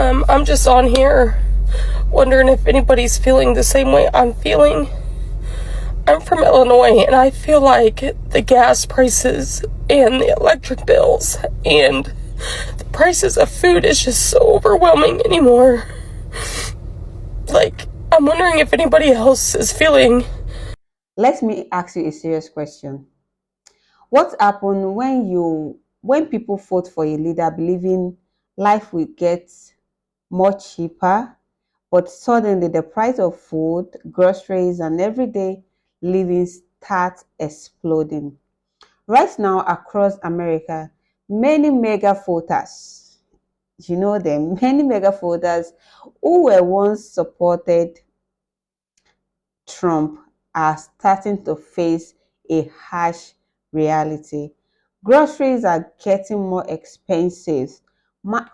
I'm just on here wondering if anybody's feeling the same way I'm feeling. I'm from Illinois, and I feel like the gas prices and the electric bills and the prices of food is just so overwhelming anymore. Like, I'm wondering if anybody else is feeling. Let me ask you a serious question. What happened when people vote for a leader believing life will get more cheaper, but suddenly the price of food, groceries, and everyday living start exploding? Right now across America, many mega voters, you know them, many mega voters who were once supported Trump are starting to face a harsh reality. Groceries are getting more expensive.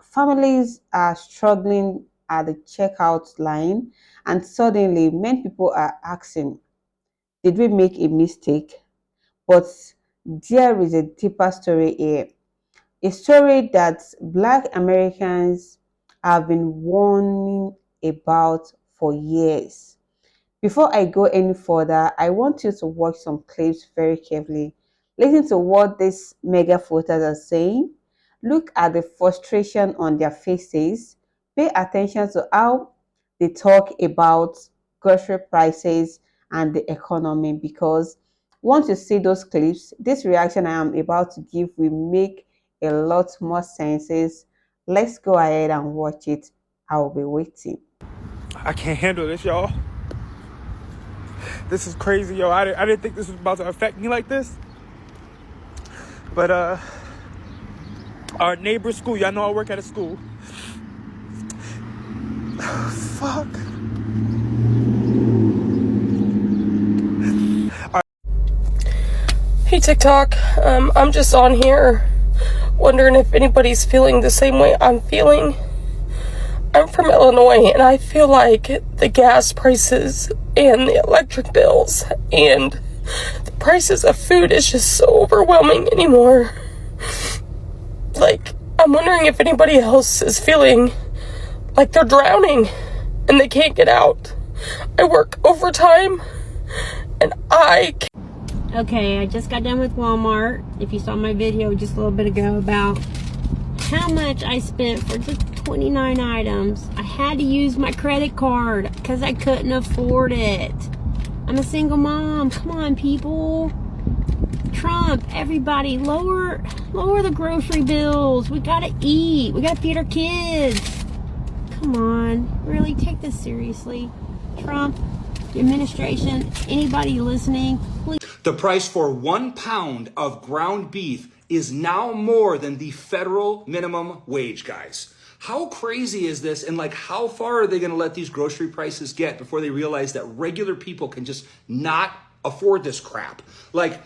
Families are struggling at the checkout line, and suddenly many people are asking, did we make a mistake? But there is a deeper story here, a story that Black Americans have been warning about for years. Before I go any further, I want you to watch some clips very carefully. Listen to what these mega voters are saying. Look at the frustration on their faces. Pay attention to how they talk about grocery prices and the economy, because once you see those clips, this reaction I am about to give will make a lot more senses. Let's go ahead and watch it. I'll be waiting. I can't handle this, y'all. This is crazy, yo. I didn't think this was about to affect me like this. But our neighbor's school, y'all know I work at a school. Fuck. Hey TikTok, I'm just on here wondering if anybody's feeling the same way I'm feeling. I'm from Illinois, and I feel like the gas prices and the electric bills and the prices of food is just so overwhelming anymore. Like, I'm wondering if anybody else is feeling like they're drowning and they can't get out. I work overtime, and Okay, I just got done with Walmart. If you saw my video just a little bit ago about how much I spent for just 29 items. I had to use my credit card because I couldn't afford it. I'm a single mom. Come on, people. Trump, everybody, lower the grocery bills. We gotta eat. We gotta feed our kids. Come on. Really, take this seriously. Trump, the administration, anybody listening, please. The price for 1 pound of ground beef is now more than the federal minimum wage, guys. How crazy is this? And like, how far are they going to let these grocery prices get before they realize that regular people can just not afford this crap? Like,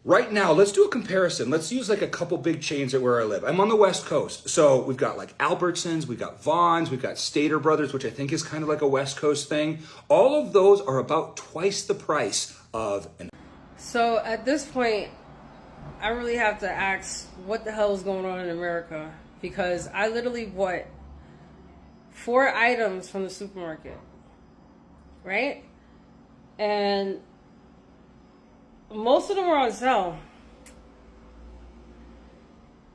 right now, let's do a comparison. Let's use like a couple big chains at where I live. I'm on the West Coast. So we've got like Albertsons, we've got Vons, we've got Stater Brothers, which I think is kind of like a West Coast thing. All of those are about twice the price of an. So at this point, I really have to ask what the hell is going on in America, because I literally bought 4 items from the supermarket, right? And most of them are on sale.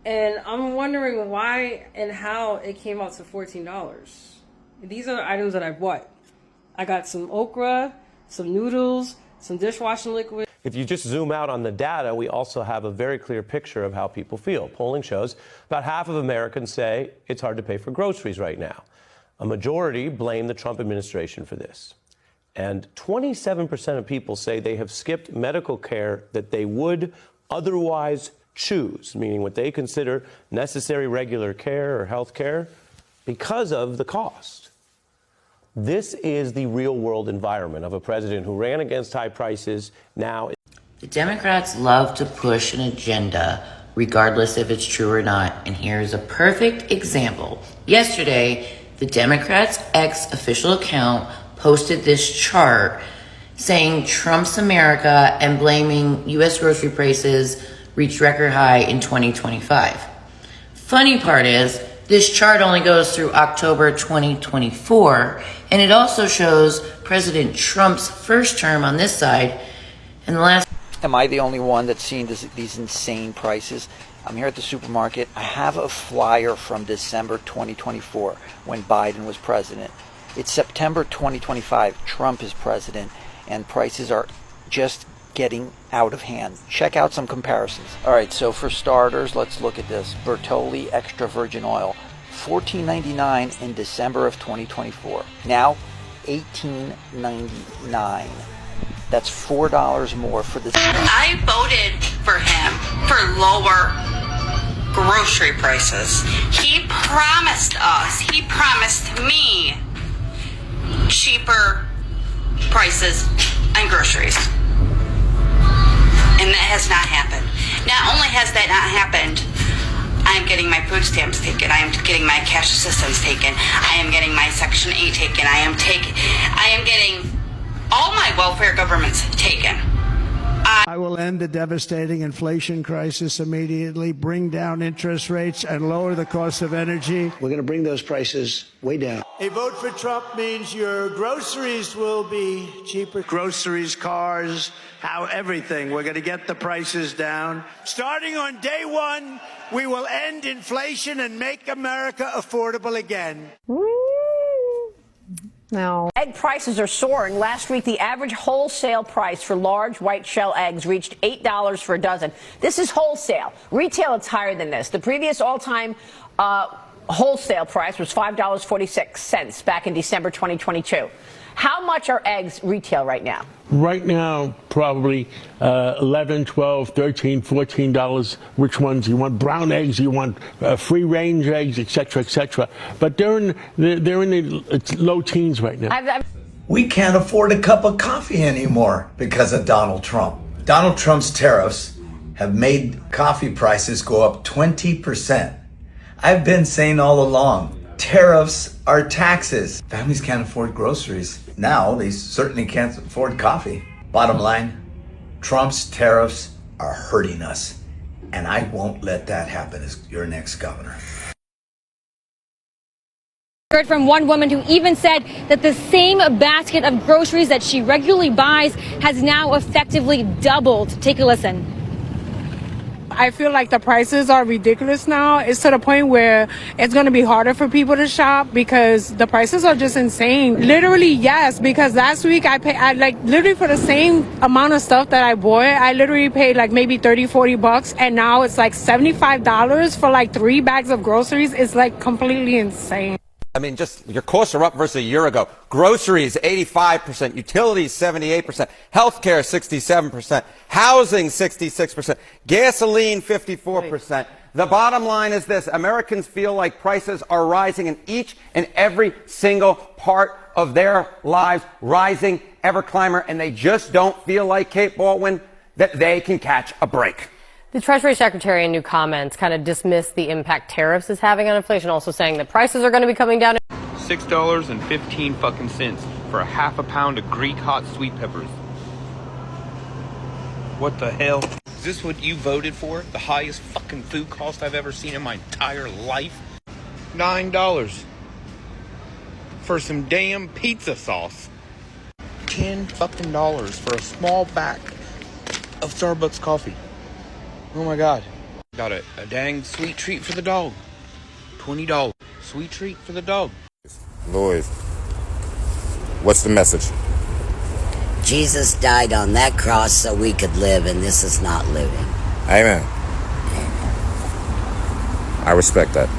And I'm wondering why and how it came out to $14. These are the items that I bought. I got some okra, some noodles, some dishwashing liquid. If you just zoom out on the data, we also have a very clear picture of how people feel. Polling shows about half of Americans say it's hard to pay for groceries right now. A majority blame the Trump administration for this. And 27% of people say they have skipped medical care that they would otherwise choose, meaning what they consider necessary regular care or health care, because of the cost. This is the real-world environment of a president who ran against high prices. Now, the Democrats love to push an agenda, regardless if it's true or not. And here's a perfect example. Yesterday, the Democrats' X official account posted this chart saying Trump's America and blaming U.S. grocery prices reached record high in 2025. Funny part is, This chart only goes through October 2024, and it also shows President Trump's first term on this side and the last. Am I the only one that's seen these insane prices? I'm here at the supermarket. I have a flyer from December 2024 when Biden was president. It's September 2025. Trump is president, and prices are just getting out of hand. Check out some comparisons. All right, so for starters, let's look at this. Bertolli extra virgin oil, $14.99 in December of 2024. Now, $18.99. That's $4 more for this. I voted for him for lower grocery prices. He promised me cheaper prices on groceries. And that has not happened. Not only has that not happened, I am getting my food stamps taken. I am getting my cash assistance taken. I am getting my Section 8 taken. I am getting all my welfare governments taken. I will end the devastating inflation crisis immediately, bring down interest rates, and lower the cost of energy. We're going to bring those prices way down. A vote for Trump means your groceries will be cheaper. Groceries, cars, everything. We're going to get the prices down. Starting on day one, we will end inflation and make America affordable again. No. Egg prices are soaring. Last week, the average wholesale price for large white shell eggs reached $8 for a dozen. This is wholesale. Retail, it's higher than this. The previous all-time wholesale price was $5.46 back in December 2022. How much are eggs retail right now? Right now, probably $11, $12, $13, $14. Which ones you want? Brown eggs, you want free-range eggs, etc., etc. But they're in the low teens right now. We can't afford a cup of coffee anymore because of Donald Trump. Donald Trump's tariffs have made coffee prices go up 20%. I've been saying all along, tariffs are taxes. Families can't afford groceries. Now they certainly can't afford coffee. Bottom line, Trump's tariffs are hurting us. And I won't let that happen as your next governor. Heard from one woman who even said that the same basket of groceries that she regularly buys has now effectively doubled. Take a listen. I feel like the prices are ridiculous now. It's to the point where it's going to be harder for people to shop because the prices are just insane. Literally, yes, because last week I literally for the same amount of stuff that I bought, I literally paid like maybe $30-40, and now it's like $75 for like 3 bags of groceries. It's like completely insane. I mean, just your costs are up versus a year ago. Groceries, 85%. Utilities, 78%. Healthcare, 67%. Housing, 66%. Gasoline, 54%. The bottom line is this. Americans feel like prices are rising in each and every single part of their lives, rising ever climber, and they just don't feel like, Kate Baldwin, that they can catch a break. The Treasury Secretary in new comments kind of dismissed the impact tariffs is having on inflation, also saying that prices are going to be coming down. $6.15 fucking cents for a half a pound of Greek hot sweet peppers. What the hell? Is this what you voted for? The highest fucking food cost I've ever seen in my entire life? $9 for some damn pizza sauce. $10 fucking for a small pack of Starbucks coffee. Oh my God. Got a dang sweet treat for the dog. $20. Sweet treat for the dog. Lloyd, what's the message? Jesus died on that cross so we could live, and this is not living. Amen. I respect that.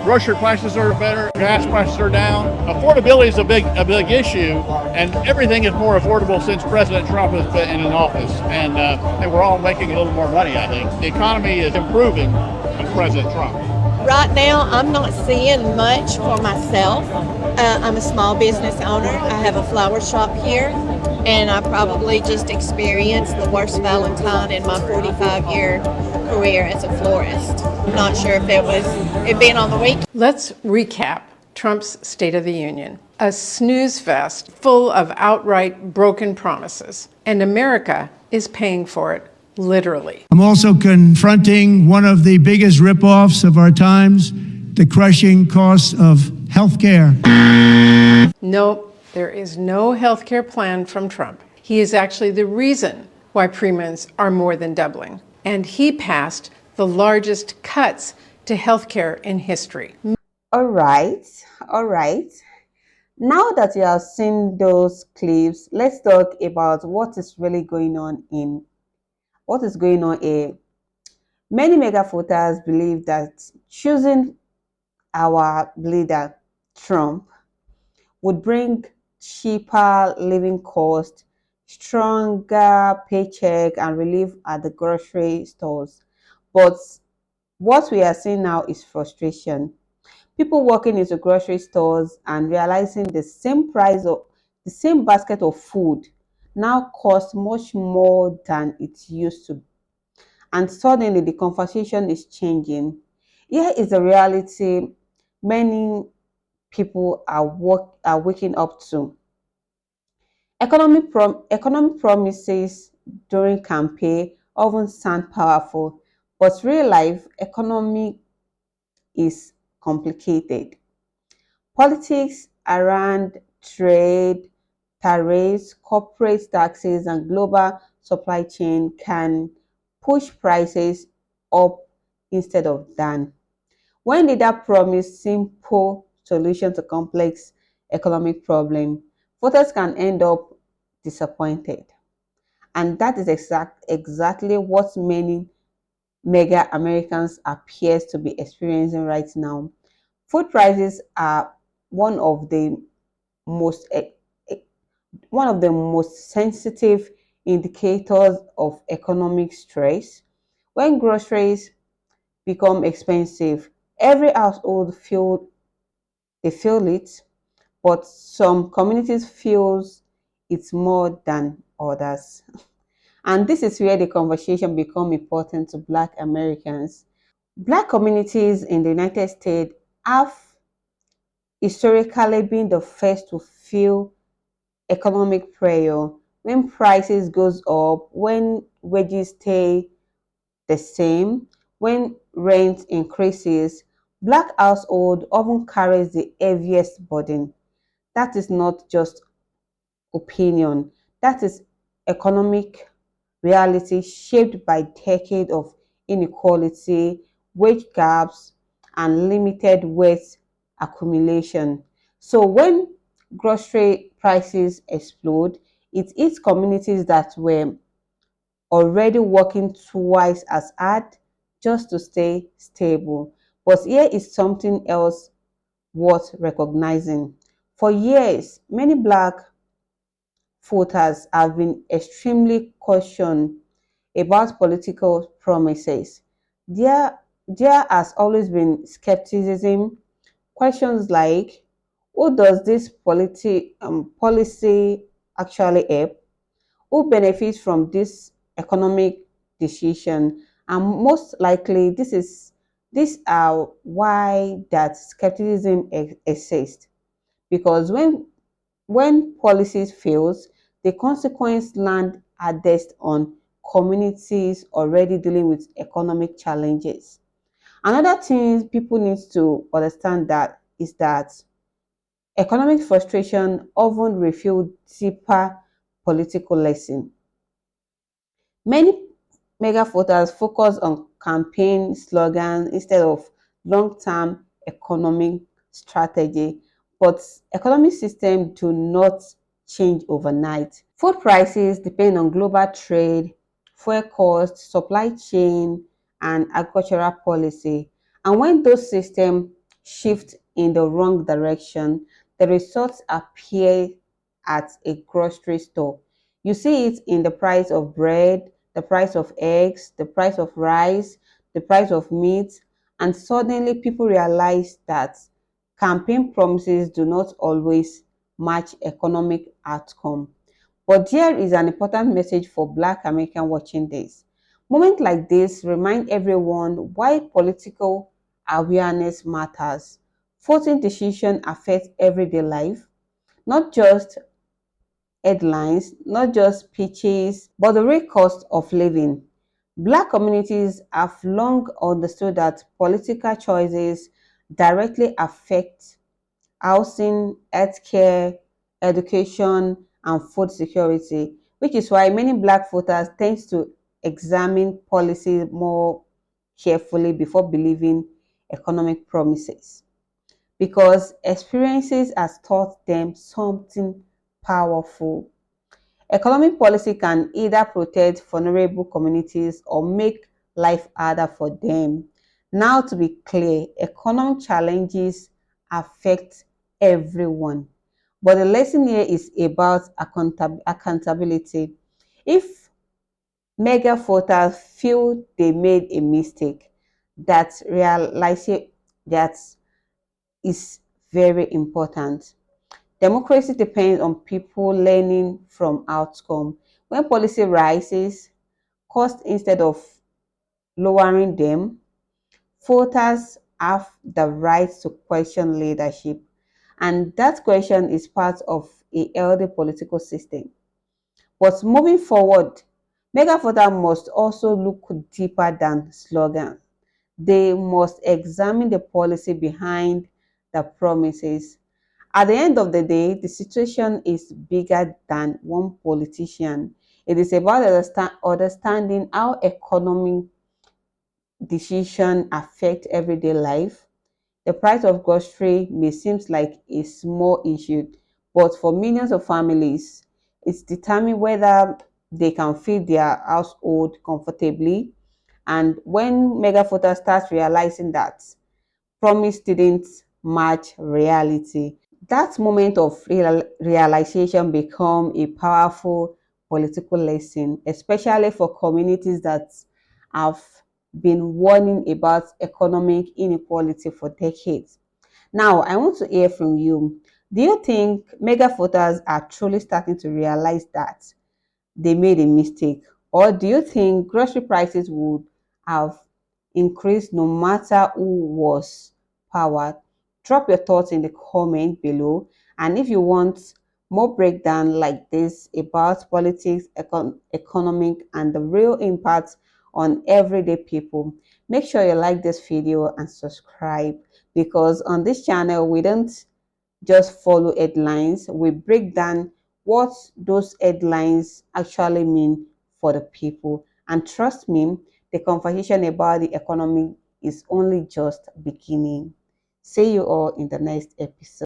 Grocery prices are better, gas prices are down. Affordability is a big issue, and everything is more affordable since President Trump has been in office. And we're all making a little more money, I think. The economy is improving with President Trump. Right now, I'm not seeing much for myself. I'm a small business owner. I have a flower shop here, and I probably just experienced the worst Valentine in my 45-year career as a florist. I'm not sure if it being on the week. Let's recap Trump's State of the Union. A snooze fest full of outright broken promises. And America is paying for it literally. I'm also confronting one of the biggest ripoffs of our times, the crushing cost of health care. Nope, there is no health care plan from Trump. He is actually the reason why premiums are more than doubling. And he passed the largest cuts to health care in history. All right. Now that you have seen those clips, let's talk about what is really going on here. Many mega voters believe that choosing our leader, Trump, would bring cheaper living costs, stronger paycheck, and relief at the grocery stores. But what we are seeing now is frustration. People walking into grocery stores and realizing the same basket of food now costs much more than it used to. And suddenly the conversation is changing. Here is the reality many people are waking up to. Economic promises during campaign often sound powerful, but real life economy is complicated. Politics around trade, tariffs, corporate taxes, and global supply chain can push prices up instead of down. When leaders promise simple solution to complex economic problem, voters can end up disappointed. And that is exactly what many mega Americans appears to be experiencing right now. Food prices are one of the most sensitive indicators of economic stress. When groceries become expensive, every household feel it, but some communities feels it's more than others. And this is where the conversation become important to Black Americans. Black communities in the United States have historically been the first to feel economic pressure when prices goes up, when wages stay the same, when rent increases. Black household often carries the heaviest burden. That is not just opinion. That is economic reality shaped by decades of inequality, wage gaps, and limited wealth accumulation. So when grocery prices explode, it hits communities that were already working twice as hard just to stay stable. But here is something else worth recognizing. For years, many Black voters have been extremely cautious about political promises. There has always been skepticism, questions like, who does this policy actually help? Who benefits from this economic decision? And most likely, these are why that skepticism exists. Because when policies fails, the consequence land hardest on communities already dealing with economic challenges. Another thing people need to understand that is that economic frustration often reveals deeper political lesson. Many mega voters focus on campaign slogans instead of long-term economic strategy, but economic systems do not change overnight. Food prices depend on global trade, fuel costs, supply chain, and agricultural policy. And when those systems shift in the wrong direction, the results appear at a grocery store. You see it in the price of bread, the price of eggs, the price of rice, the price of meat, and suddenly people realize that campaign promises do not always match economic outcome. But there is an important message for Black Americans watching this. Moments like this remind everyone why political awareness matters. Voting decisions affect everyday life, not just headlines, not just pitches, but the real cost of living. Black communities have long understood that political choices directly affect housing, healthcare, education, and food security, which is why many black voters tend to examine policy more carefully before believing economic promises, because experiences has taught them something powerful. Economic policy can either protect vulnerable communities or make life harder for them. Now, to be clear, economic challenges affect everyone. But the lesson here is about accountability. If mega voters feel they made a mistake, that realization that is very important. Democracy depends on people learning from outcome. When policy rises, cost instead of lowering them, voters have the right to question leadership. And that question is part of a healthy political system. But moving forward, mega voters must also look deeper than slogans. They must examine the policy behind the promises. At the end of the day, the situation is bigger than one politician. It is about understanding how economic decisions affect everyday life. The price of grocery may seem like a small issue, but for millions of families, it's determined whether they can feed their household comfortably. And when mega voters start realizing that promise didn't match reality, that moment of realization become a powerful political lesson, especially for communities that have been warning about economic inequality for decades. Now, I want to hear from you. Do you think mega voters are truly starting to realize that they made a mistake? Or do you think grocery prices would have increased no matter who was powered? Drop your thoughts in the comment below. And if you want more breakdown like this about politics, economic, and the real impact on everyday people, make sure you like this video and subscribe, because on this channel we don't just follow headlines, we break down what those headlines actually mean for the people. And trust me, the conversation about the economy is only just beginning. See you all in the next episode.